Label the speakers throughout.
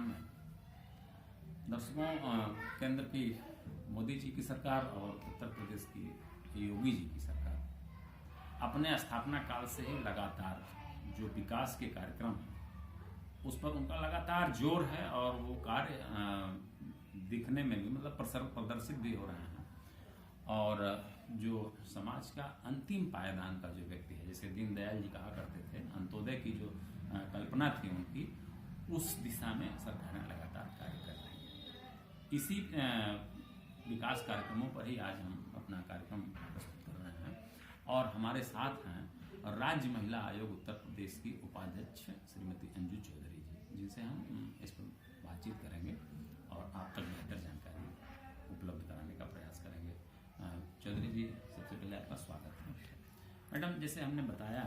Speaker 1: कार्यक्रम में दर्शकों, केंद्र की मोदी जी की सरकार और उत्तर प्रदेश की योगी जी की सरकार अपने स्थापना काल से ही लगातार जो विकास के कार्यक्रम हैं उस पर उनका लगातार जोर है और वो कार्य दिखने में भी मतलब प्रदर्शित भी हो रहे हैं। और जो समाज का अंतिम पायदान का जो व्यक्ति है, जैसे दीनदयाल जी कहा करते थे, अंत्योदय की जो कल्पना थी उनकी, उस दिशा में सरकारें लगातार कार्य कर रही हैं। इसी विकास कार्यक्रमों पर ही आज हम अपना कार्यक्रम प्रस्तुत कर रहे हैं और हमारे साथ हैं राज्य महिला आयोग उत्तर प्रदेश की उपाध्यक्ष श्रीमती अंजू चौधरी जी, जिनसे हम इस पर बातचीत करेंगे और आप तक बेहतर जानकारी उपलब्ध कराने का प्रयास करेंगे। चौधरी जी, सबसे पहले आपका स्वागत है। मैडम, जैसे हमने बताया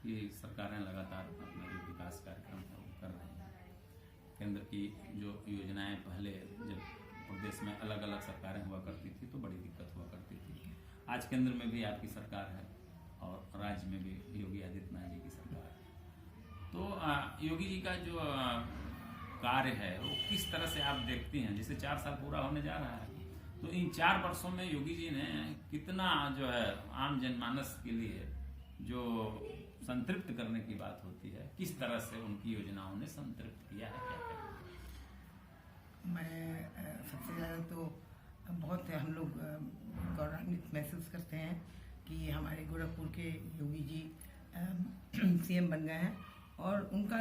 Speaker 1: कि सरकारें लगातार अपना जो विकास कार्यक्रम है वो कर रही हैं। केंद्र की जो योजनाएं पहले जब प्रदेश में अलग अलग सरकारें हुआ करती थी तो बड़ी दिक्कत हुआ करती थी। आज केंद्र में भी आपकी सरकार है और राज्य में भी योगी आदित्यनाथ जी की सरकार है। तो योगी जी का जो कार्य है वो किस तरह से आप देखती हैं? जैसे 4 साल पूरा होने जा रहा है, तो इन 4 वर्षों में योगी जी ने कितना जो है आम जनमानस के लिए जो संतृप्त करने की बात होती है, किस तरह से उनकी योजनाओं ने संतृप्त किया है? क्या कहेंगे?
Speaker 2: मैं सबसे ज़्यादा तो बहुत हम लोग गौरवान्वित महसूस करते हैं कि हमारे गोरखपुर के योगी जी सीएम बन गए हैं और उनका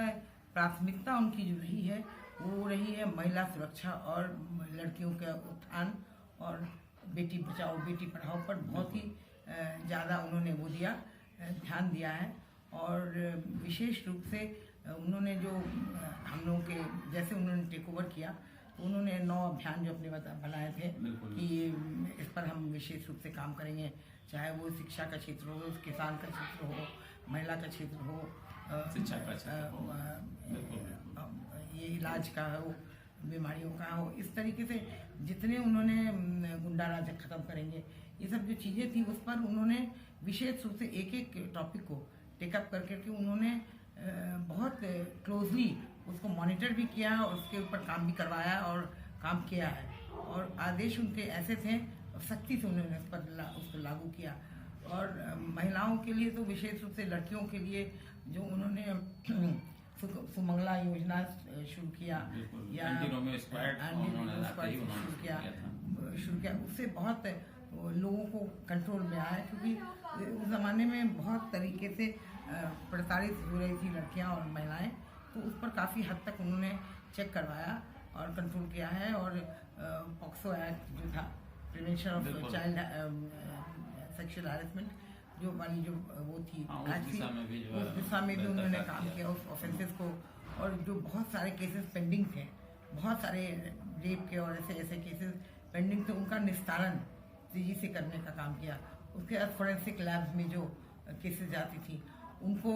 Speaker 2: प्राथमिकता उनकी जो रही है वो रही है महिला सुरक्षा और लड़कियों का उत्थान और बेटी बचाओ बेटी पढ़ाओ पर बहुत ही ज़्यादा उन्होंने वो दिया, ध्यान दिया है। और विशेष रूप से उन्होंने जो हम लोगों के जैसे उन्होंने टेक ओवर किया तो उन्होंने 9 अभियान जो अपने बनाए थे कि इस पर हम विशेष रूप से काम करेंगे, चाहे वो शिक्षा का क्षेत्र हो, किसान का क्षेत्र हो, महिला का क्षेत्र हो,
Speaker 1: शिक्षा का क्षेत्र हो,
Speaker 2: ये इलाज का हो, बीमारियों का हो, इस तरीके से जितने उन्होंने गुंडा राज खत्म करेंगे, ये सब जो चीज़ें थी उस पर उन्होंने विशेष रूप से एक एक टॉपिक को टेकअप करके उन्होंने बहुत क्लोजली उसको मॉनिटर भी किया और उसके ऊपर काम भी करवाया और काम किया है। और आदेश उनके ऐसे थे, सख्ती से उन्होंने उस पर उसको लागू किया। और महिलाओं के लिए तो विशेष रूप से लड़कियों के लिए जो उन्होंने सुमंगला योजना शुरू किया या शुरू किया, उससे बहुत लोगों को कंट्रोल में आया, क्योंकि उस ज़माने में बहुत तरीके से प्रताड़ित हो रही थी लड़कियां और महिलाएं, तो उस पर काफ़ी हद तक उन्होंने चेक करवाया और कंट्रोल किया है। और पॉक्सो एक्ट जो था, prevention of child sexual harassment जो वाली जो वो थी, उस दिशा में भी उन्होंने काम किया उस ऑफेंसेस को। और जो बहुत सारे केसेस पेंडिंग थे, बहुत सारे रेप के और ऐसे केसेस पेंडिंग थे, उनका निस्तारण तेजी से करने का काम किया। उसके बाद फोरेंसिक लैब्स में जो केसेस जाती थी उनको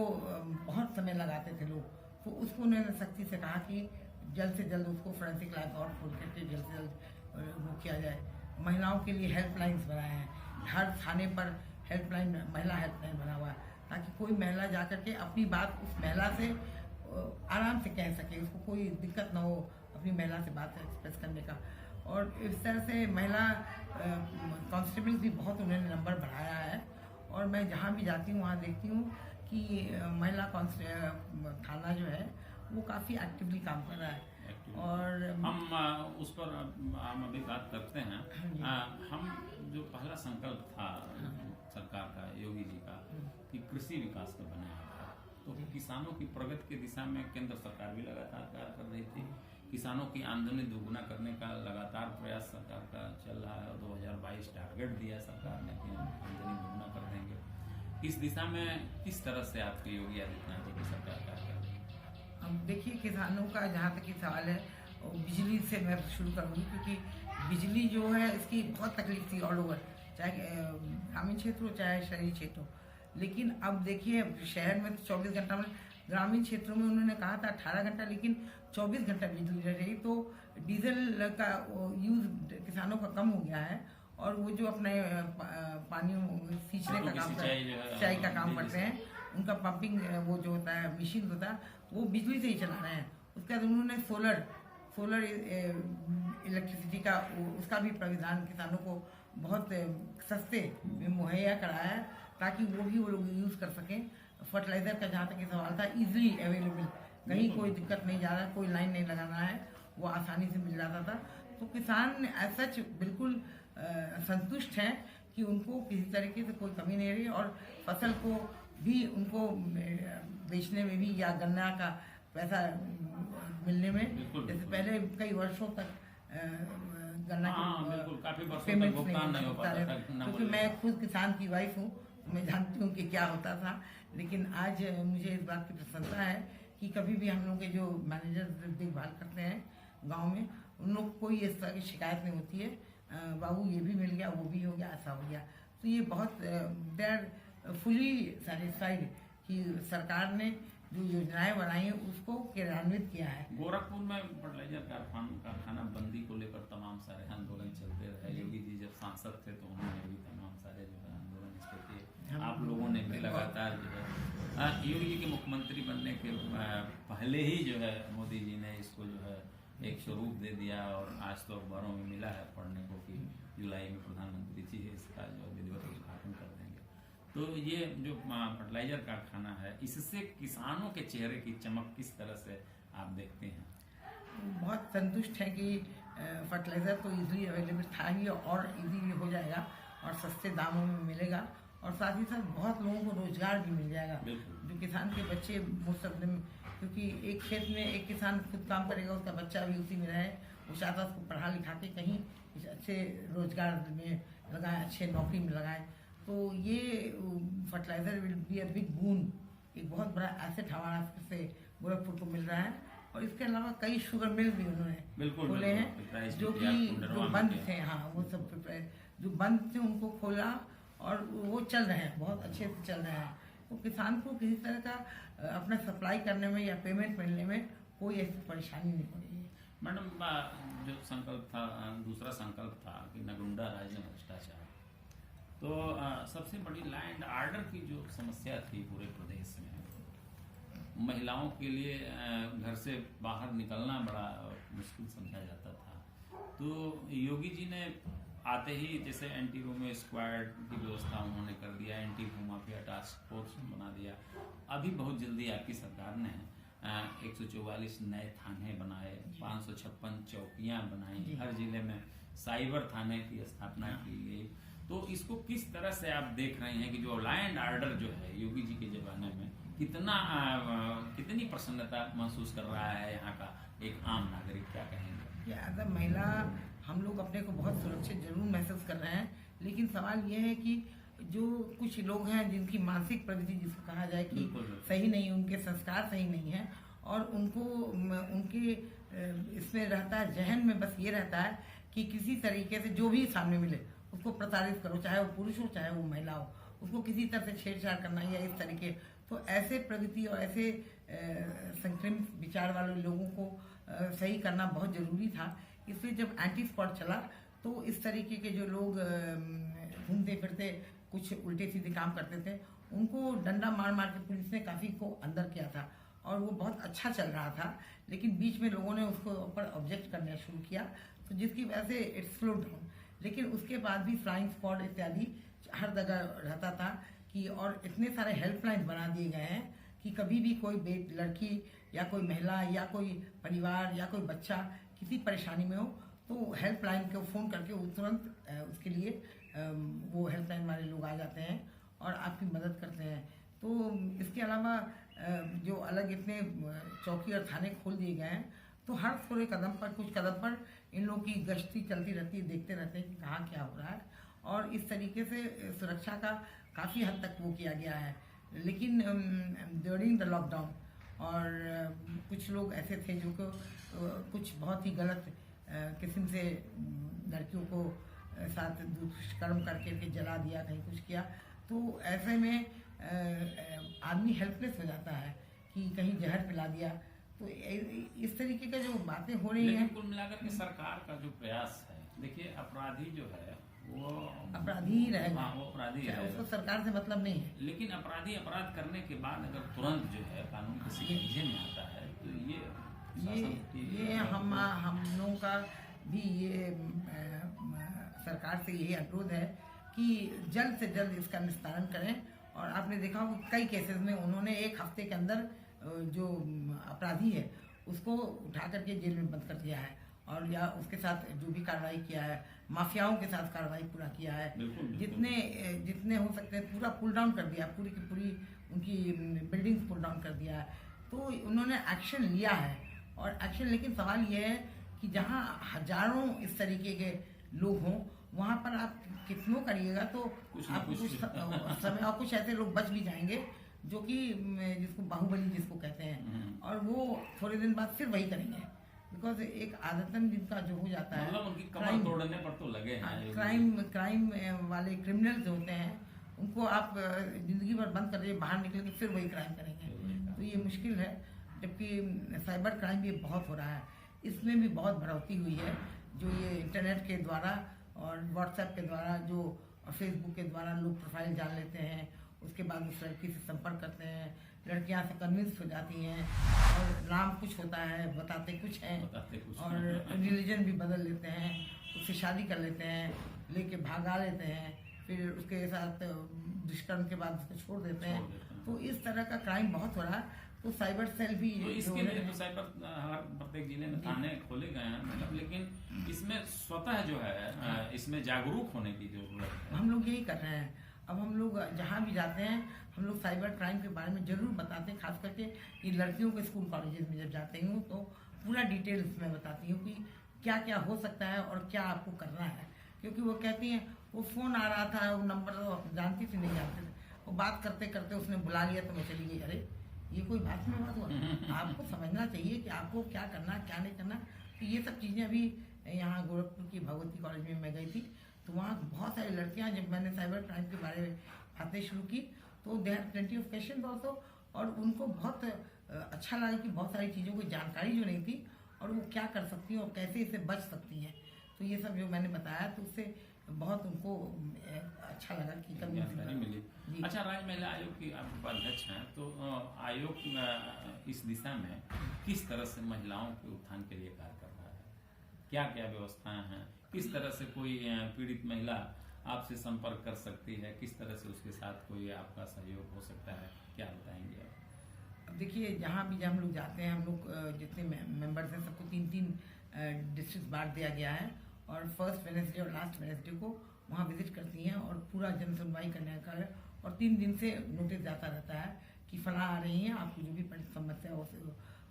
Speaker 2: बहुत समय लगाते थे लोग, तो उसको उन्होंने सख्ती से कहा कि जल्द से जल्द उसको फोरेंसिक लैब और खोल करके जल्द से जल्द वो किया जाए। महिलाओं के लिए हेल्पलाइंस बनाए हैं, हर थाने पर हेल्पलाइन, महिला हेल्पलाइन बना हुआ है, ताकि कोई महिला जाकर के अपनी बात उस महिला से आराम से कह सके, उसको कोई दिक्कत ना हो अपनी महिला से बात एक्सप्रेस करने का। और इस तरह से महिला कांस्टेबल भी बहुत उन्होंने नंबर बढ़ाया है। और मैं जहाँ भी जाती हूँ वहाँ देखती हूँ कि महिला थाना जो है वो काफ़ी एक्टिवली काम कर रहा है। और
Speaker 1: हम उस पर हम अभी बात करते हैं। हम जो पहला संकल्प था सरकार का, योगी जी का, कि कृषि विकास का बनाया था, तो किसानों की प्रगति की दिशा में केंद्र सरकार भी लगातार कार्य कर रही थी। किसानों की आमदनी दोगुना करने का लगातार प्रयास सरकार का चल रहा है और 2022 टारगेट दिया सरकार ने कि आमदनी दोगुना कर देंगे। इस दिशा में किस तरह से आपकी योगी आदित्यनाथ जी की सरकार कार्य कर रही है?
Speaker 2: हम देखिए, किसानों का जहाँ तक ये सवाल है, बिजली से मैं शुरू करूँगी, क्योंकि बिजली जो है इसकी बहुत तकलीफ थी ऑल ओवर, चाहे ग्रामीण क्षेत्र हो चाहे शहरी क्षेत्र हो। लेकिन अब देखिए, शहर में तो 24 घंटा में, ग्रामीण क्षेत्रों में उन्होंने कहा था 18 घंटा, लेकिन 24 घंटा बिजली रह रही। तो डीजल का यूज किसानों का कम हो गया है और वो जो अपने पानी सींचने का काम, सिंचाई का काम करते हैं, उनका पंपिंग वो जो होता है मशीन होता है, वो बिजली से ही चला रहे हैं। उसके बाद उन्होंने सोलर सोलर इलेक्ट्रिसिटी का उसका भी प्राविधान किसानों को बहुत सस्ते में मुहैया कराया है, ताकि वो लोग यूज़ कर सकें। फर्टिलाइज़र का जहाँ तक ये सवाल था, इजीली अवेलेबल, कहीं कोई दिक्कत नहीं जा रहा, कोई लाइन नहीं लगाना है, वो आसानी से मिल जाता था। तो किसान एज सच बिल्कुल संतुष्ट हैं कि उनको किसी तरीके से कोई कमी नहीं रही, और फसल को भी उनको बेचने में भी या गन्ना का पैसा मिलने में, जैसे पहले कई वर्षों तक गन्ना
Speaker 1: काफी
Speaker 2: पेमेंट नहीं होता था, क्योंकि मैं खुद किसान की वाइफ हूँ, मैं जानती हूँ कि क्या होता था। लेकिन आज मुझे इस बात की प्रसन्नता है कि कभी भी हम लोग के जो मैनेजर देखभाल करते हैं गांव में, उन लोग कोई इस तरह की शिकायत नहीं होती है, बाबू ये भी मिल गया, वो भी हो गया, ऐसा हो गया। तो ये बहुत दे आर फुली सेटिस्फाइड कि सरकार ने जो योजनाएं बनाई हैं उसको क्रियान्वित किया है।
Speaker 1: गोरखपुर में फर्टिलाइजर कारखाना बंदी को लेकर तमाम सारे आंदोलन चलते रहे। योगी जी जब सांसद थे तो उन्होंने भी तमाम सारे जो है आंदोलन इस पे किए। आप लोगों ने भी लगातार जो है योगी जी के मुख्यमंत्री बनने के पहले ही जो है मोदी जी ने इसको जो है एक स्वरूप दे दिया, और आज तो अखबारों में मिला है पढ़ने को कि जुलाई में प्रधानमंत्री जी इसका जो विधिवत उद्घाटन कर देंगे। तो ये जो फर्टिलाइजर कारखाना है, इससे किसानों के चेहरे की चमक किस तरह से आप देखते हैं?
Speaker 2: बहुत संतुष्ट है कि फर्टिलाइज़र तो इजीली अवेलेबल था ही, और इजीली हो जाएगा और सस्ते दामों में मिलेगा, और साथ ही साथ बहुत लोगों को रोजगार भी मिल जाएगा। जो किसान के बच्चे मोस्ट ऑफ देम, क्योंकि एक खेत में एक किसान खुद काम करेगा, उसका बच्चा भी उसी में रहे, वो चाहता है उसको पढ़ा लिखा के कहीं अच्छे रोजगार में लगाएं, अच्छे नौकरी में लगाएं। तो ये fertiliser will be a big boon, एक बहुत बड़ा एसेट हमारा से गोरखपुर को मिल रहा है। और इसके अलावा कई शुगर मिल भी उन्होंने खोले हैं, जो कि जो बंद थे, हाँ वो सब जो बंद थे उनको खोला, और वो चल रहे हैं, बहुत अच्छे से चल रहे हैं। तो किसान को किसी तरह का अपना सप्लाई करने में या पेमेंट मिलने में कोई ऐसी परेशानी नहीं हो रही है।
Speaker 1: मैडम, जो संकल्प था, दूसरा संकल्प था कि न गुंडा राज न भ्रष्टाचार, तो सबसे बड़ी लैंड ऑर्डर की जो समस्या थी पूरे प्रदेश में, महिलाओं के लिए घर से बाहर निकलना बड़ा मुश्किल समझा जाता था। तो योगी जी ने आते ही जैसे एंटी रोमियो स्क्वाड की व्यवस्था उन्होंने कर दिया, एंटी भूमाफिया टास्क फोर्स बना दिया। अभी बहुत जल्दी आपकी सरकार ने 144 नए थाने बनाए, 556 चौकियां बनाई, हर जिले में साइबर थाने की स्थापना की गई। तो इसको किस तरह से आप देख रहे हैं कि जो लैंड ऑर्डर जो है योगी जी के जमाने में कितनी प्रसन्नता महसूस कर रहा है यहाँ का एक आम नागरिक, क्या कहेंगे?
Speaker 2: एज अ महिला हम लोग अपने को बहुत सुरक्षित जरूर महसूस कर रहे हैं, लेकिन सवाल ये है कि जो कुछ लोग हैं जिनकी मानसिक प्रवृत्ति जिसको कहा जाए कि सही नहीं, उनके संस्कार सही नहीं है, और उनको उनके इसमें रहता है, जहन में बस ये रहता है कि किसी तरीके से जो भी सामने मिले उसको प्रताड़ित करो, चाहे वो पुरुष हो चाहे वो महिला हो, उसको किसी तरह से छेड़छाड़ करना या इस तरीके। तो ऐसे प्रवृत्ति और ऐसे संक्रमित विचार वाले लोगों को सही करना बहुत जरूरी था। इसलिए जब एंटी स्क्वाड चला तो इस तरीके के जो लोग घूमते फिरते कुछ उल्टे सीधे काम करते थे, उनको डंडा मार मार के पुलिस ने काफ़ी को अंदर किया था, और वो बहुत अच्छा चल रहा था। लेकिन बीच में लोगों ने उसको ऊपर ऑब्जेक्ट करना शुरू किया, तो जिसकी वजह से इट्स स्लो डाउन। लेकिन उसके बाद भी फ्लाइंग स्क्वाड इत्यादि हर जगह रहता था कि, और इतने सारे हेल्पलाइन बना दिए गए हैं कि कभी भी कोई लड़की या कोई महिला या कोई परिवार या कोई बच्चा किसी परेशानी में हो तो हेल्पलाइन को फ़ोन करके वो तुरंत उसके लिए वो हेल्पलाइन वाले लोग आ जाते हैं और आपकी मदद करते हैं। तो इसके अलावा जो अलग इतने चौकी और थाने खोल दिए गए हैं, तो हर थोड़े कदम पर कुछ कदम पर इन लोगों की गश्ती चलती रहती है, देखते रहते हैं कि कहाँ क्या हो रहा है, और इस तरीके से सुरक्षा का काफ़ी हद तक वो किया गया है। लेकिन ड्यूरिंग द लॉकडाउन और कुछ लोग ऐसे थे जो को कुछ बहुत ही गलत किस्म से लड़कियों को साथ दुष्कर्म करके जला दिया, कहीं कुछ किया, तो ऐसे में आदमी हेल्पलेस हो जाता है कि कहीं जहर पिला दिया। तो इस तरीके का जो बातें हो रही हैं,
Speaker 1: कुल मिलाकर के सरकार का जो प्रयास है, देखिए अपराधी जो है वो
Speaker 2: अपराधी ही रहेगा,
Speaker 1: वो अपराधी है,
Speaker 2: उसको सरकार से मतलब नहीं है।
Speaker 1: लेकिन अपराधी अपराध करने के बाद अगर तुरंत जो है कानून किसी के पीछे में आता है तो ये प्रशासन की?
Speaker 2: ये हम लोगों का भी ये सरकार से यही अनुरोध है कि जल्द से जल्द इसका निस्तारण करें। और आपने देखा होगा कई केसेस में उन्होंने एक हफ्ते के अंदर जो अपराधी है उसको उठा करके जेल में बंद कर दिया है, और या उसके साथ जो भी कार्रवाई किया है, माफियाओं के साथ कार्रवाई पूरा किया है।
Speaker 1: बिल्कुल।
Speaker 2: जितने हो सकते हैं पूरा पुल डाउन कर दिया, पूरी की पूरी उनकी बिल्डिंग्स पुल डाउन कर दिया है। तो उन्होंने एक्शन लिया है, और एक्शन, लेकिन सवाल ये है कि जहाँ हजारों इस तरीके के लोग हों वहाँ पर आप कितनों करिएगा तो आपको कुछ समय और कुछ ऐसे लोग बच भी जाएंगे जो कि जिसको बाहुबली जिसको कहते हैं, और वो थोड़े दिन बाद फिर वही करेंगे, बिकॉज एक आदतन जिनका जो हो जाता है,
Speaker 1: मतलब उनकी कमर तोड़ने पर तो लगे हैं।
Speaker 2: क्राइम वाले क्रिमिनल्स होते हैं, उनको आप जिंदगी भर बंद कर दीजिए, बाहर निकलेंगे फिर वही क्राइम करेंगे, तो ये मुश्किल है। जबकि साइबर क्राइम भी बहुत हो रहा है, इसमें भी बहुत बढ़ोतरी हुई है, जो ये इंटरनेट के द्वारा और व्हाट्सएप के द्वारा जो फेसबुक के द्वारा लोग प्रोफाइल जान लेते हैं, उसके बाद उस लड़की से संपर्क करते हैं, लड़कियां से कन्विंस हो जाती हैं, और नाम कुछ होता है बताते कुछ हैं, और रिलीजन भी बदल लेते हैं, उससे शादी कर लेते हैं, लेके भागा लेते हैं, फिर उसके साथ दुष्कर्म के बाद उसको छोड़ देते हैं। तो इस तरह का क्राइम बहुत हो रहा है। तो साइबर सेल भी
Speaker 1: तो इसके लिए तो साइबर हर प्रत्येक जिले में थाने खोले गए हैं, मतलब, लेकिन इसमें स्वतः जो है इसमें जागरूक होने की जरूरत है।
Speaker 2: हम लोग यही कर रहे हैं। अब हम लोग जहाँ भी जाते हैं हम लोग साइबर क्राइम के बारे में जरूर बताते हैं, खास करके ये लड़कियों के स्कूल कॉलेजेस में जब जाते हूँ तो पूरा डिटेल उसमें बताती हूँ कि क्या क्या हो सकता है और क्या आपको करना है। क्योंकि वो कहती हैं वो फ़ोन आ रहा था, वो नंबर जानती थी नहीं जानते थे, वो बात करते करते उसने बुला लिया तो मैं चली गई। अरे ये कोई बात में बात हुआ, आपको समझना चाहिए कि आपको क्या करना क्या नहीं करना। तो ये सब चीज़ें अभी यहाँ गोरखपुर की भगवती कॉलेज में मैं गई थी, तो वहाँ बहुत सारी लड़कियाँ, जब मैंने साइबर क्राइम के बारे में बातें शुरू की तो they have plenty of question also, और उनको बहुत अच्छा लगा कि बहुत सारी चीज़ों की जानकारी जो नहीं थी और वो क्या कर सकती हैं और कैसे इससे बच सकती हैं। तो ये सब जो मैंने बताया तो उससे बहुत उनको अच्छा लगा कि
Speaker 1: जानकारी मिली। अच्छा, राज्य महिला आयोग की आप उपाध्यक्ष हैं, तो आयोग इस दिशा में किस तरह से महिलाओं के उत्थान के लिए कार्य कर रहा है? क्या क्या व्यवस्थाएं हैं? किस तरह से कोई पीड़ित महिला आपसे संपर्क कर सकती है? किस तरह से उसके साथ कोई आपका सहयोग हो सकता है? क्या बताएंगे आप?
Speaker 2: अब देखिए, जहाँ भी हम लोग जाते हैं, हम लोग जितने मेंबर्स हैं सबको 3-3 डिस्ट्रिक्ट बांट दिया गया है, और फर्स्ट वेडनेसडे और लास्ट वेडनेसडे को वहाँ विजिट करती हैं और पूरा जन सुनवाई करने का है, और 3 दिन से नोटिस जाता रहता है कि फलां आ रही हैं, आपको जो भी समस्या हो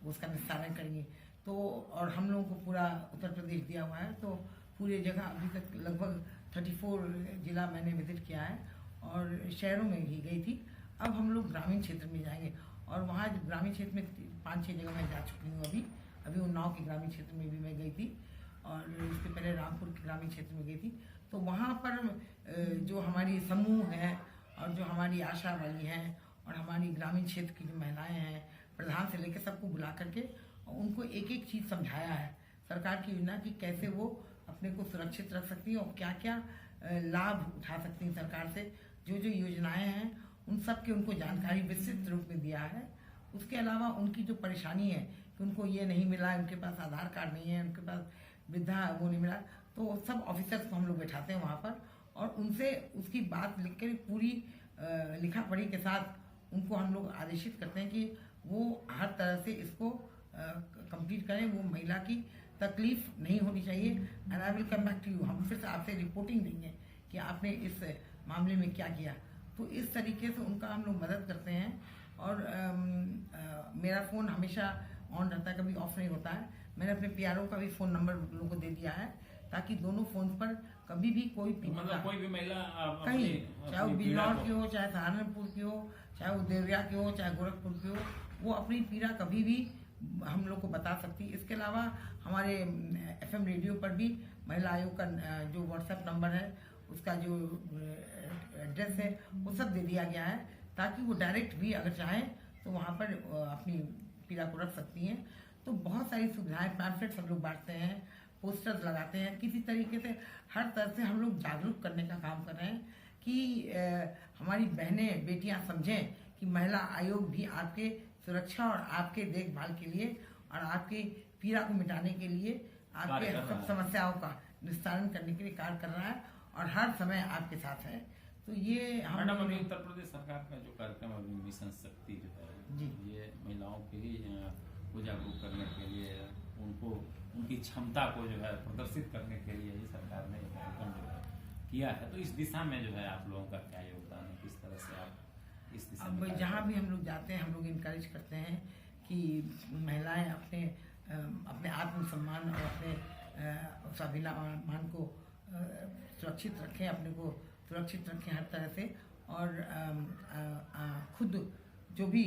Speaker 2: उसका निस्तारण करेंगे। तो और हम लोगों को पूरा उत्तर प्रदेश दिया हुआ है, तो पूरे जगह अभी तक लगभग 34 जिला मैंने विजिट किया है, और शहरों में ही गई थी। अब हम लोग ग्रामीण क्षेत्र में जाएंगे, और वहाँ ग्रामीण क्षेत्र में 5-6 जगह मैं जा चुकी हूँ। अभी उन्नाव के ग्रामीण क्षेत्र में भी मैं गई थी, और इससे पहले रामपुर के ग्रामीण क्षेत्र में गई थी। तो वहाँ पर जो हमारी समूह है और जो हमारी आशा वाली हैं और हमारी ग्रामीण क्षेत्र की जो महिलाएं हैं, प्रधान से लेकर सबको बुला करके उनको एक एक चीज़ समझाया है सरकार की योजना की, कैसे वो अपने को सुरक्षित रख सकती हैं और क्या क्या लाभ उठा सकती हैं सरकार से। जो जो योजनाएं हैं उन सब की उनको जानकारी विस्तृत रूप में दिया है। उसके अलावा उनकी जो परेशानी है कि उनको ये नहीं मिला, उनके पास आधार कार्ड नहीं है, उनके पास वृद्धा वो नहीं मिला, तो सब ऑफिसर्स को हम लोग बैठाते हैं वहाँ पर, और उनसे उसकी बात लिख कर पूरी लिखा पढ़ी के साथ उनको हम लोग आदेशित करते हैं कि वो हर तरह से इसको कंप्लीट करें। वो महिला की तकलीफ नहीं होनी चाहिए। And I will come back to you, हम फिर से आपसे रिपोर्टिंग देंगे कि आपने इस मामले में क्या किया। तो इस तरीके से उनका हम लोग मदद करते हैं, और मेरा फ़ोन हमेशा ऑन रहता है, कभी ऑफ नहीं होता है। मैंने अपने पीआरओ का भी फ़ोन नंबर लोगों को दे दिया है, ताकि दोनों फ़ोन पर कभी भी कोई
Speaker 1: मतलब कोई भी महिला
Speaker 2: कहीं, चाहे वो बिजनौर की हो, चाहे सहारनपुर की हो, चाहे वो देवरिया की हो, चाहे गोरखपुर की हो, वो अपनी पीड़ा कभी भी हम लोग को बता सकती है। इसके अलावा हमारे FM रेडियो पर भी महिला आयोग का जो व्हाट्सएप नंबर है, उसका जो एड्रेस है, वो सब दे दिया गया है, ताकि वो डायरेक्ट भी अगर चाहें तो वहाँ पर अपनी पीड़ा को रख सकती हैं। तो बहुत सारी सुविधाएं, पैम्फलेट्स हम लोग बांटते हैं, पोस्टर्स लगाते हैं, किसी तरीके से हर तरह से हम लोग जागरूक करने का काम कर रहे हैं कि हमारी बहनें बेटियां समझें कि महिला आयोग भी आपके सुरक्षा और आपके देखभाल के लिए, और आपकी पीड़ा को मिटाने के लिए, आपके सब समस्याओं का निस्तारण करने के लिए कार्य कर रहा है और हर समय आपके साथ है। तो ये
Speaker 1: मैडम अभी उत्तर प्रदेश सरकार का जो कार्यक्रम अभी मिशन शक्ति जो है
Speaker 2: जी,
Speaker 1: ये महिलाओं के ही को जागरूक करने के लिए, उनको उनकी क्षमता को जो है प्रदर्शित करने के लिए ही सरकार ने कार्यक्रम जो है किया है। तो इस दिशा में जो है आप लोगों का क्या योगदान है, किस तरह से आप इस दिशा में?
Speaker 2: अब जहाँ भी हम लोग जाते हैं हम लोग इनकरेज करते हैं कि महिलाएं अपने आत्मसम्मान और अपने स्वाभिमान को सुरक्षित रखें, अपने को सुरक्षित रखें हर तरह से, और खुद जो भी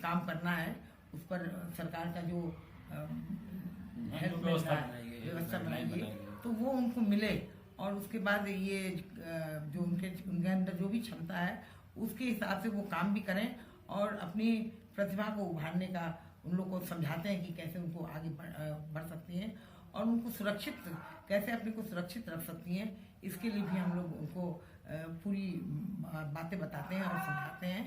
Speaker 2: काम करना है उस पर सरकार का जो व्यवस्था बनाई गई तो वो उनको मिले, और उसके बाद ये जो उनके अंदर जो भी क्षमता है उसके हिसाब से वो काम भी करें और अपनी प्रतिभा को उभारने का उन लोग को समझाते हैं कि कैसे उनको आगे बढ़ सकती हैं और उनको सुरक्षित कैसे अपने को सुरक्षित रख सकती हैं। इसके लिए भी हम लोग उनको पूरी बातें बताते हैं और समझाते हैं।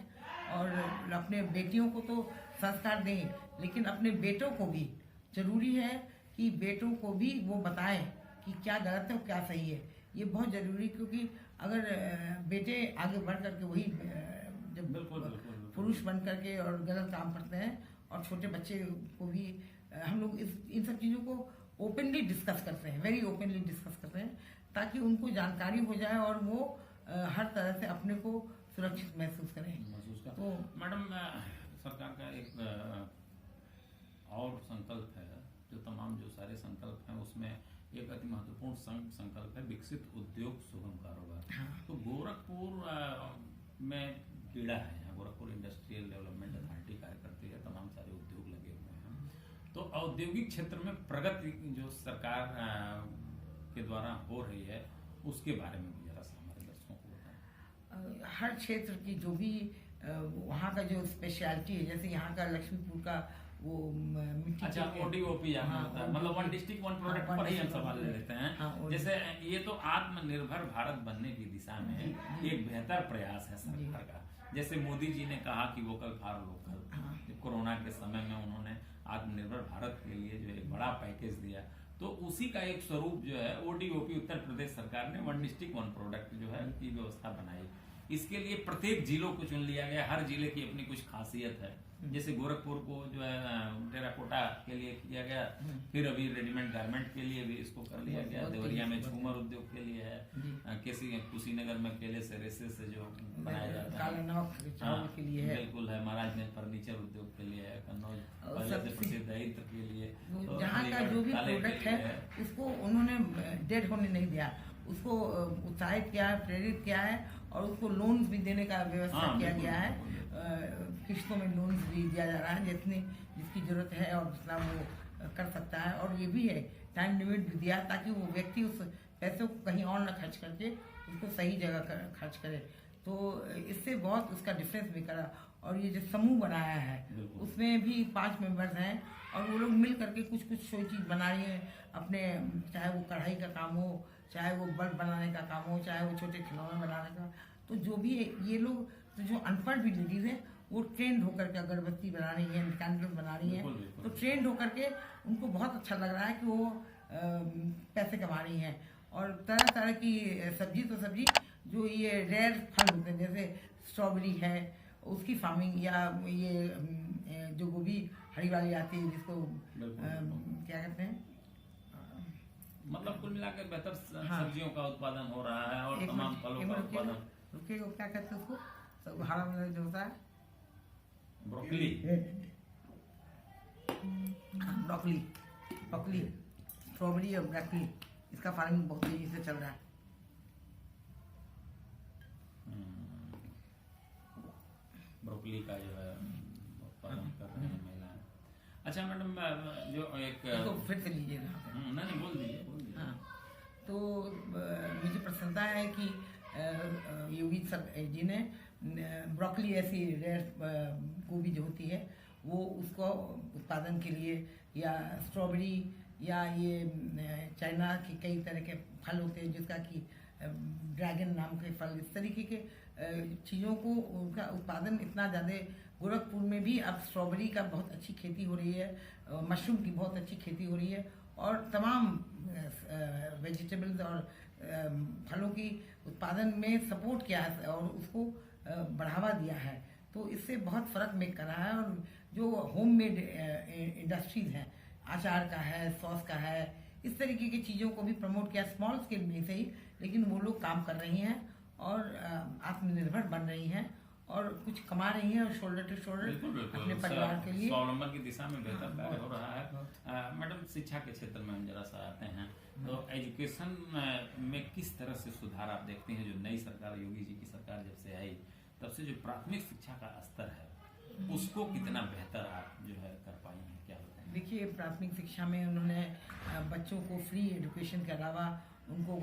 Speaker 2: और अपने बेटियों को तो संस्कार दें, लेकिन अपने बेटों को भी जरूरी है कि बेटों को भी वो बताएं कि क्या गलत है और क्या सही है। ये बहुत जरूरी, क्योंकि अगर बेटे आगे बढ़ करके वही जब पुरुष बन करके और गलत काम करते हैं, और छोटे बच्चे को भी हम लोग इन सब चीज़ों को ओपनली डिस्कस करते हैं, वेरी ओपनली डिस्कस करते हैं, ताकि उनको जानकारी हो जाए और वो हर तरह से अपने को सुरक्षित महसूस करें।
Speaker 1: तो मैडम सरकार का एक और संकल्प है, जो तमाम जो सारे संकल्प हैं उसमें एक अति महत्वपूर्ण संकल्प है विकसित उद्योग सुगम कारोबार।
Speaker 2: हाँ।
Speaker 1: तो गोरखपुर में कीड़ा है, यहाँ गोरखपुर इंडस्ट्रियल डेवलपमेंट अथॉरिटी कार्य करती है, तमाम सारे उद्योग लगे हुए हैं। तो औद्योगिक क्षेत्र में प्रगति जो सरकार के द्वारा हो रही है उसके बारे में भी जरा सा हमारे दर्शकों को बताएं।
Speaker 2: हर क्षेत्र की जो भी वहाँ का जो स्पेशलिटी है, जैसे यहाँ का लक्ष्मीपुर का वो मिट्टी,
Speaker 1: अच्छा ODOP मतलब वन डिस्ट्रिक्ट वन प्रोडक्ट पर ही हम सवाल ले लेते हैं।
Speaker 2: हाँ,
Speaker 1: जैसे ये तो आत्मनिर्भर भारत बनने की दिशा में एक बेहतर प्रयास है सरकार का। जैसे मोदी जी ने कहा कि वोकल फॉर लोकल, कोरोना के समय में उन्होंने आत्मनिर्भर भारत के लिए जो एक बड़ा पैकेज दिया, तो उसी का एक स्वरूप जो है ODOP उत्तर प्रदेश सरकार ने वन डिस्ट्रिक्ट वन प्रोडक्ट जो है की व्यवस्था बनाई। इसके लिए प्रत्येक जिलों को चुन लिया गया, हर जिले की अपनी कुछ खासियत है। जैसे गोरखपुर को जो है टेराकोटा के लिए किया गया, फिर अभी रेडीमेड गारमेंट के लिए भी इसको कर लिया गया, देवरिया में झूमर उद्योग के लिए है, कुशीनगर में केले से रेसे से जो बनाया जाता है
Speaker 2: के लिए है,
Speaker 1: बिल्कुल है, महाराज में फर्नीचर उद्योग के लिए है, कन्नौज से प्रसिद्ध है इत्र के लिए।
Speaker 2: जहाँ का जो भी प्रोडक्ट है उसको उन्होंने डेड होने नहीं दिया, उसको उत्साहित किया है, प्रेरित किया है, और उसको लोन्स भी देने का व्यवस्था किया गया है। किस्तों में लोन्स भी दिया जा रहा है, जिसकी जरूरत है और जितना वो कर सकता है। और ये भी है टाइम लिमिट भी दिया, ताकि वो व्यक्ति उस पैसों को कहीं और न खर्च करके उसको सही जगह खर्च करे। तो इससे बहुत उसका डिफरेंस भी करा। और ये जो समूह बनाया है उसमें भी 5 मेंबर्स हैं, और वो लोग मिल करके कुछ कोई चीज़ बना रही है अपने, चाहे वो कढ़ाई का काम हो, चाहे वो बल्ब बनाने का काम हो, चाहे वो छोटे खिलौने बनाने का। तो जो भी है, ये लोग तो जो अनपढ़ भी लेडीज हैं वो ट्रेंड होकर के अगरबत्ती बना रही है, कैंडल्स बना रही हैं, तो ट्रेंड होकर के उनको बहुत अच्छा लग रहा है कि वो पैसे कमा रही हैं। और तरह तरह की सब्जी जो ये रेयर फल होते हैं, जैसे स्ट्रॉबेरी है उसकी फार्मिंग, या ये जो गोभी हरी वाली आती है जिसको क्या कहते हैं,
Speaker 1: मतलब कुल मिलाकर बेहतर सब्जियों का उत्पादन हो रहा है और तमाम फलों का उत्पादन।
Speaker 2: रुकिए, क्या कहते हैं उसको, हरा वाला जो होता है
Speaker 1: ब्रोकली,
Speaker 2: स्ट्रॉबेरी और ब्रोकली, इसका फार्मिंग बहुत तेजी से चल रहा है।
Speaker 1: ब्रोकली का जो है उत्पादन कर रहे हैं महिलाएं। अच्छा मैडम, जो एक
Speaker 2: तो फिर से लीजिएगा,
Speaker 1: नहीं बोल दीजिए।
Speaker 2: हाँ, तो मुझे प्रसन्नता है कि योगी सर जी ने ब्रोकली ऐसी रेयर गोभी जो होती है वो उसको उत्पादन के लिए, या स्ट्रॉबेरी, या ये चाइना के कई तरह के फल होते हैं जिसका कि ड्रैगन नाम के फल, इस तरीके के चीज़ों को उनका उत्पादन इतना ज़्यादा। गोरखपुर में भी अब स्ट्रॉबेरी का बहुत अच्छी खेती हो रही है, मशरूम की बहुत अच्छी खेती हो रही है, और तमाम वेजिटेबल्स और फलों की उत्पादन में सपोर्ट किया है और उसको बढ़ावा दिया है। तो इससे बहुत फ़र्क मेक कर रहा है। और जो होममेड इंडस्ट्रीज़ हैं, अचार का है, सॉस का है, इस तरीके की चीज़ों को भी प्रमोट किया स्मॉल स्केल में से ही, लेकिन वो लोग काम कर रही हैं और आत्मनिर्भर बन रही हैं और कुछ कमा रही हैं और शोल्डर टू शोल्डर अपने परिवार के लिए
Speaker 1: स्वावलंबन की दिशा में बेहतर कार्य हो रहा है। मैडम, शिक्षा के क्षेत्र में हम जरा सा आते हैं, तो एजुकेशन में किस तरह से सुधार आप देखते हैं? जो नई सरकार, योगी जी की सरकार जब से आई, तब से जो प्राथमिक शिक्षा का स्तर है उसको कितना बेहतर आप जो है कर पाई हैं, क्या बताएं?
Speaker 2: देखिए, प्राथमिक शिक्षा में उन्होंने बच्चों को फ्री एजुकेशन के अलावा उनको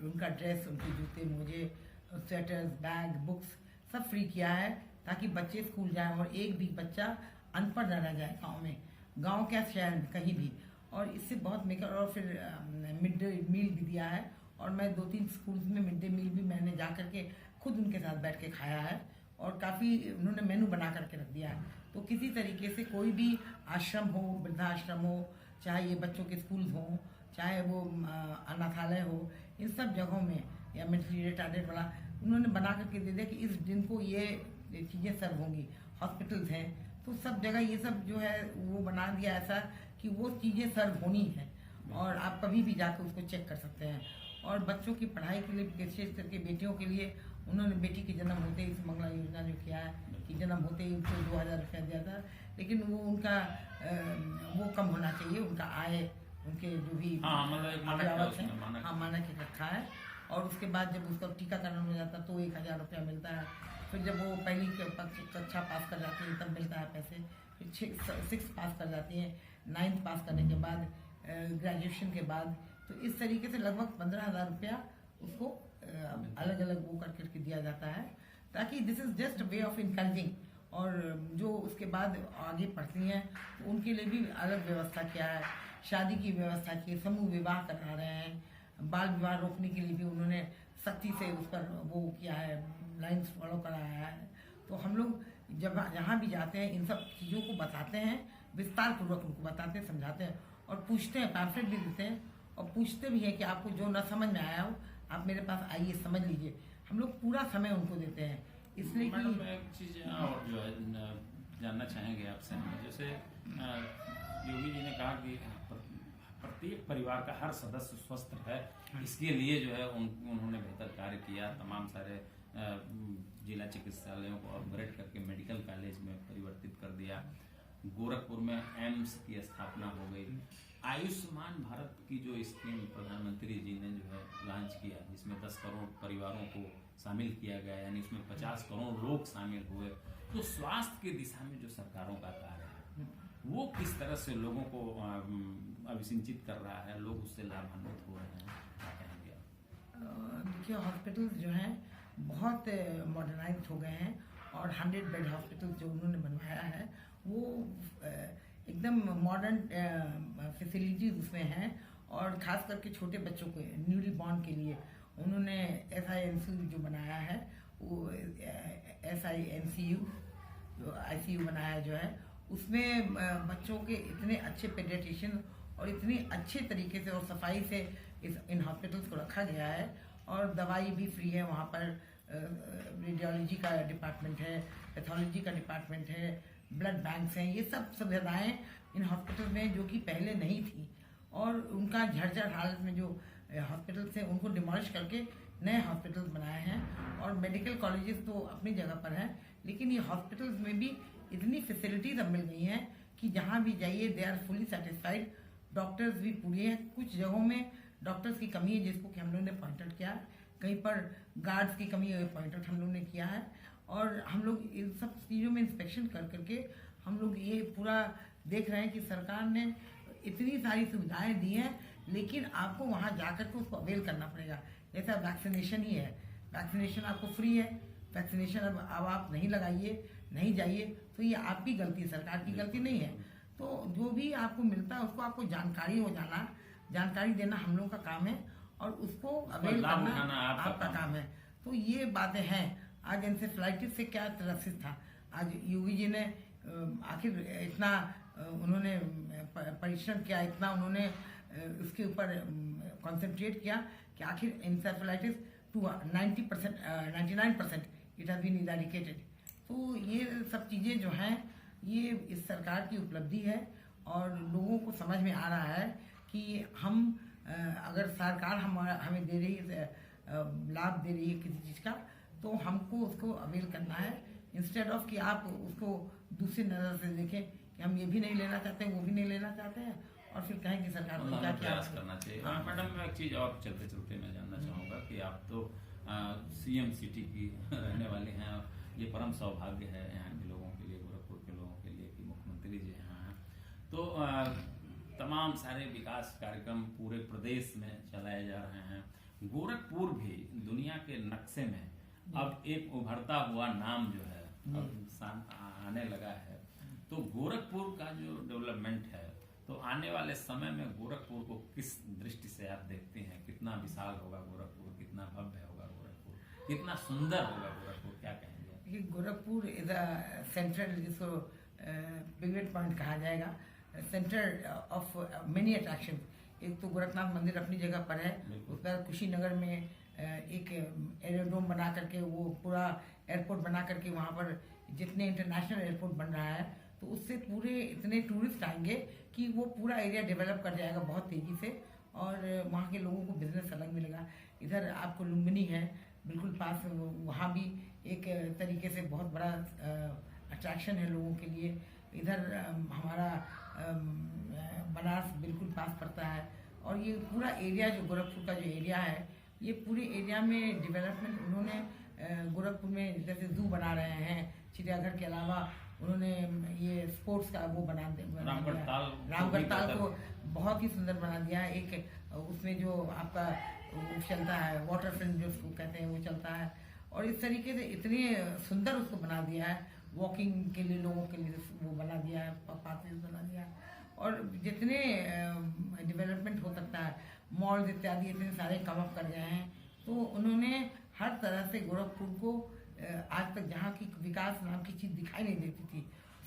Speaker 2: उनका ड्रेस, उनके जूते मोजे, स्वेटर्स, बैग, बुक्स सब फ्री किया है, ताकि बच्चे स्कूल जाएं और एक भी बच्चा अनपढ़ न रह जाए गांव में, गांव क्या शहर में कहीं भी। और इससे बहुत मेकर। और फिर मिड डे मील भी दिया है, और मैं 2-3 स्कूल्स में मिड डे मील भी मैंने जा करके खुद उनके साथ बैठ के खाया है, और काफ़ी उन्होंने मेनू बना करके रख दिया है। तो किसी तरीके से कोई भी आश्रम हो, वृद्धाश्रम हो, चाहे ये बच्चों के स्कूल हों, चाहे वो अनाथालय हो, इन सब जगहों में, या मेंटली रिटार्डेड वाला, उन्होंने बना करके दे दिया कि इस दिन को ये चीज़ें सर्व होंगी। हॉस्पिटल्स हैं तो सब जगह ये सब जो है वो बना दिया ऐसा कि वो चीज़ें सर्व होनी है, और आप कभी भी जाकर उसको चेक कर सकते हैं। और बच्चों की पढ़ाई के लिए, विशेष करके बेटियों के लिए, उन्होंने बेटी के जन्म होते ही इस मंगला योजना जो किया है कि जन्म होते ही उनको 2000 रुपया दिया था, लेकिन वो उनका वो कम होना चाहिए, उनका आय, उनके जो भी
Speaker 1: मानक
Speaker 2: एक रखा है। और उसके बाद जब उसका टीकाकरण हो जाता है तो 1000 रुपया मिलता है। फिर जब वो पहली कक्षा पास कर जाती है तब मिलता है पैसे। फिर 6 पास कर जाती हैं, 9th पास करने के बाद, ग्रेजुएशन के बाद, तो इस तरीके से लगभग 15,000 रुपया उसको अलग अलग वो करके दिया जाता है, ताकि this is just way of encouraging. और जो उसके बाद आगे पढ़ती हैं तो उनके लिए भी अलग व्यवस्था किया है, शादी की व्यवस्था की, समूह विवाह करा रहे हैं, बाल विवाह रोकने के लिए भी उन्होंने सख्ती से उस पर वो किया है, लाइन्स फॉलो कराया है। तो हम लोग जब जहाँ भी जाते हैं इन सब चीज़ों को बताते हैं, विस्तार पूर्वक उनको बताते हैं, समझाते हैं, और पूछते हैं, पैम्फलेट भी देते हैं, और पूछते भी हैं कि आपको जो ना समझ में आया हो आप मेरे पास आइए, समझ लीजिए। हम लोग पूरा समय उनको देते हैं, इसलिए कि
Speaker 1: मैडम एक चीज़ और जो है जानना चाहेंगे आपसे, जैसे योगी जी ने कहा कि प्रत्येक परिवार का हर सदस्य स्वस्थ है, इसके लिए जो है उन्होंने बेहतर कार्य किया, तमाम सारे जिला चिकित्सालयों को अपग्रेड करके मेडिकल कॉलेज में परिवर्तित कर दिया, गोरखपुर में एम्स की स्थापना हो गई, आयुष्मान भारत की जो स्कीम प्रधानमंत्री जी ने जो है लॉन्च किया, जिसमें 10 करोड़ परिवारों को शामिल किया गया, यानी उसमें 50 करोड़ लोग शामिल हुए। तो स्वास्थ्य की दिशा में जो सरकारों का कार्य है वो किस तरह से लोगों को अभिसिंचित कर रहा है, लोग उससे लाभान्वित हो रहे हैं, क्या कहेंगे आप?
Speaker 2: देखिए, हॉस्पिटल्स जो हैं बहुत मॉडर्नाइज हो गए हैं, और 100 बेड हॉस्पिटल जो उन्होंने बनवाया है वो एकदम मॉडर्न फैसिलिटीज उसमें हैं। और ख़ास करके छोटे बच्चों को, न्यूली बॉर्न के लिए उन्होंने SINCU जो बनाया है, वो SINCU जो ICU बनाया जो है, उसमें बच्चों के इतने अच्छे पेडियाट्रिशियन और इतनी अच्छे तरीके से और सफाई से इन हॉस्पिटल्स को रखा गया है, और दवाई भी फ्री है वहाँ पर। रेडियोलॉजी का डिपार्टमेंट है, पैथोलॉजी का डिपार्टमेंट है, ब्लड बैंक्स हैं, ये सब सुविधाएं इन हॉस्पिटल में जो कि पहले नहीं थी। और उनका झरझर हालत में जो हॉस्पिटल्स हैं उनको डिमोलिश करके नए हॉस्पिटल्स बनाए हैं, और मेडिकल कॉलेजेस तो अपनी जगह पर हैं, लेकिन ये हॉस्पिटल्स में भी इतनी फैसिलिटीज अब मिल गई हैं कि जहाँ भी जाइए they are fully satisfied. Doctors भी पूरे हैं, कुछ जगहों में डॉक्टर्स की कमी है जिसको कि हम लोग ने पॉइंट आउट किया है, कहीं पर गार्ड्स की कमी है, पॉइंट आउट हम लोग ने किया है। और हम लोग इन सब चीज़ों में इंस्पेक्शन कर करके हम लोग ये पूरा देख रहे हैं कि सरकार ने इतनी सारी सुविधाएं दी हैं, लेकिन आपको वहाँ जाकर के उसको अवेल करना पड़ेगा। जैसा वैक्सीनेशन ही है, वैक्सीनेशन आपको फ्री है, वैक्सीनेशन अब आप नहीं लगाइए, नहीं जाइए, तो ये आपकी गलती है, सरकार की गलती नहीं है। तो जो भी आपको मिलता है उसको आपको जानकारी हो जाना, जानकारी देना हम लोग का काम है। और उसको अवेल
Speaker 1: लाभ
Speaker 2: करना
Speaker 1: उठाना
Speaker 2: आपका काम है। तो ये बातें हैं। आज इंसेफ्लाइटिस से क्या त्रसित था, आज योगी जी ने आखिर इतना उन्होंने परिश्रम किया, इतना उन्होंने इसके ऊपर कंसंट्रेट किया कि आखिर encephalitis to 90%, 99% it has been eradicated. तो ये सब चीज़ें जो हैं ये इस सरकार की उपलब्धि है और लोगों को समझ में आ रहा है कि हम अगर सरकार हमें दे रही है, लाभ दे रही है किसी चीज़ का, तो हमको उसको अवेल करना है, इंस्टेड ऑफ कि आप उसको दूसरी नज़र से देखें कि हम ये भी नहीं लेना चाहते हैं, वो भी नहीं लेना चाहते हैं, और फिर कहें कि सरकार को क्या
Speaker 1: प्रयास करना चाहिए। मैडम, मैं एक चीज़ और चलते चलते मैं जानना चाहूँगा कि आप तो CM सिटी की रहने वाले हैं और ये परम सौभाग्य है यहाँ के लोगों के लिए, गोरखपुर के लोगों के लिए कि मुख्यमंत्री जी यहाँ हैं। तो तमाम सारे विकास कार्यक्रम पूरे प्रदेश में चलाए जा रहे हैं। गोरखपुर भी दुनिया के नक्शे में अब एक उभरता हुआ नाम जो है अब आने लगा है। तो गोरखपुर का जो डेवलपमेंट है, तो आने वाले समय में गोरखपुर को किस दृष्टि से आप देखते हैं? कितना विशाल होगा गोरखपुर, कितना भव्य होगा गोरखपुर, कितना सुंदर होगा गोरखपुर, क्या कहेंगे?
Speaker 2: गोरखपुर इज अ सेंट्रल, जिसको पिवट पॉइंट कहा जाएगा, सेंटर ऑफ मेनी अट्रैक्शन। एक तो गोरखनाथ मंदिर अपनी जगह पर है, उसके बाद कुशीनगर में एक एरोड्रोम बना करके, वो पूरा एयरपोर्ट बना करके वहाँ पर जितने इंटरनेशनल एयरपोर्ट बन रहा है, तो उससे पूरे इतने टूरिस्ट आएंगे कि वो पूरा एरिया डेवलप कर जाएगा बहुत तेज़ी से, और वहाँ के लोगों को बिजनेस अलग मिलेगा। इधर आपको लुम्बिनी है बिल्कुल पास, वहाँ भी एक तरीके से बहुत बड़ा अट्रैक्शन है लोगों के लिए। इधर हमारा बनारस बिल्कुल पास पड़ता है, और ये पूरा एरिया जो गोरखपुर का जो एरिया है, ये पूरे एरिया में डेवलपमेंट उन्होंने गोरखपुर में जैसे जू बना रहे हैं, चिड़ियाघर के अलावा उन्होंने ये स्पोर्ट्स का वो बना दिया, रामगढ़ताल को बहुत ही सुंदर बना दिया है। एक उसमें जो आपका वो चलता है वाटर फिल्म जो उसको कहते हैं, वो चलता है, और इस तरीके से इतने सुंदर उसको बना दिया है, वॉकिंग के लिए लोगों के लिए वो बना दिया है, पाथवेज बना दिया है, और जितने डेवलपमेंट हो सकता है, मॉल्स इत्यादि इतने सारे कम अप कर गए हैं। तो उन्होंने हर तरह से गोरखपुर को आज तक जहाँ की विकास नाम की चीज़ दिखाई नहीं देती थी,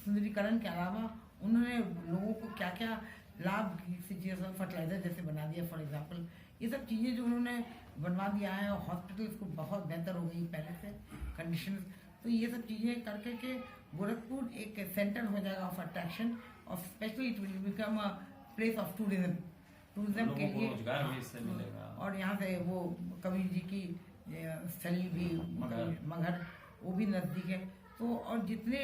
Speaker 2: सुंदरीकरण के अलावा उन्होंने लोगों को क्या क्या लाभ, फर्टिलाइजर जैसे बना दिया फॉर एग्जांपल, ये सब चीज़ें जो उन्होंने बनवा दिया है, और हॉस्पिटल्स को बहुत बेहतर हो गई पहले से कंडीशन। तो ये सब चीज़ें करके के गोरखपुर एक सेंटर हो जाएगा ऑफ अट्रैक्शन, और specially it will become a place of tourism के लिए
Speaker 1: रोजगार भी इससे मिलेगा।
Speaker 2: और यहाँ से वो कबीर जी की स्थली भी मगहर, वो भी नज़दीक है। तो और जितने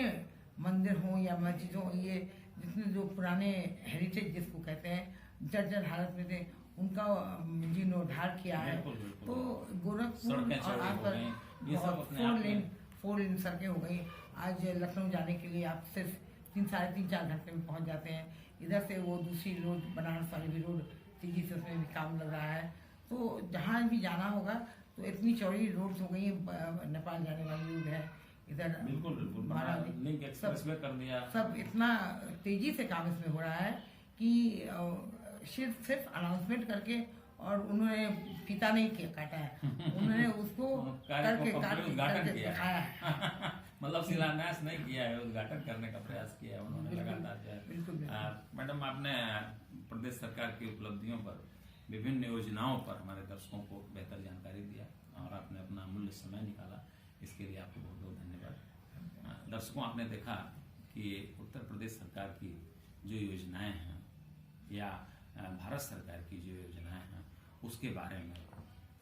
Speaker 2: मंदिर हों या मस्जिद हों, ये जितने जो पुराने हेरिटेज जिसको कहते हैं जर्जर हालत में थे, उनका जीर्णोद्धार किया है। तो गोरखपुर और आसपास 4 लेन सड़कें हो गई। आज लखनऊ जाने के लिए आप सिर्फ 3-4 घंटे में पहुंच जाते हैं। इधर से वो दूसरी रोड बनारस वाली भी रोड तेजी से उसमें भी काम लग रहा है। तो जहाँ भी जाना होगा तो इतनी चौड़ी रोड्स हो गई है, नेपाल जाने वाली रोड है, इधर
Speaker 1: लिंक एक्सप्रेसवे कर दिया।
Speaker 2: सब इतना तेजी से काम इसमें हो रहा है कि सिर्फ अनाउंसमेंट करके, और उन्होंने फीता नहीं काटा है, उन्होंने उसको करके दिखाया है।
Speaker 1: मतलब शिलान्यास नहीं किया है, उद्घाटन करने का प्रयास किया है उन्होंने लगातार। मैडम, आपने प्रदेश सरकार की उपलब्धियों पर, विभिन्न योजनाओं पर हमारे दर्शकों को बेहतर जानकारी दिया, और आपने अपना अमूल्य समय निकाला, इसके लिए आपको बहुत बहुत धन्यवाद। दर्शकों, आपने देखा कि उत्तर प्रदेश सरकार की जो योजनाएं हैं या भारत सरकार की जो योजनाएं हैं, उसके बारे में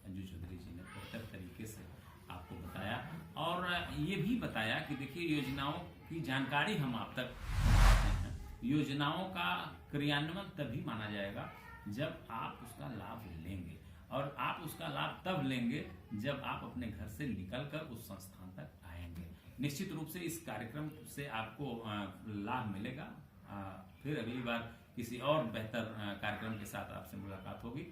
Speaker 1: अंजू चौधरी जी ने बेहतर तरीके से आपको बताया, और ये भी बताया कि देखिए योजनाओं की जानकारी हम आप तक पहुंचाते हैं। योजनाओं का क्रियान्वयन तभी माना जाएगा जब आप उसका लाभ लेंगे, और आप उसका लाभ तब लेंगे जब आप अपने घर से निकलकर उस संस्थान तक आएंगे। निश्चित रूप से इस कार्यक्रम से आपको लाभ मिलेगा। फिर अगली बार किसी और बेहतर कार्यक्रम के साथ आपसे मुलाकात होगी।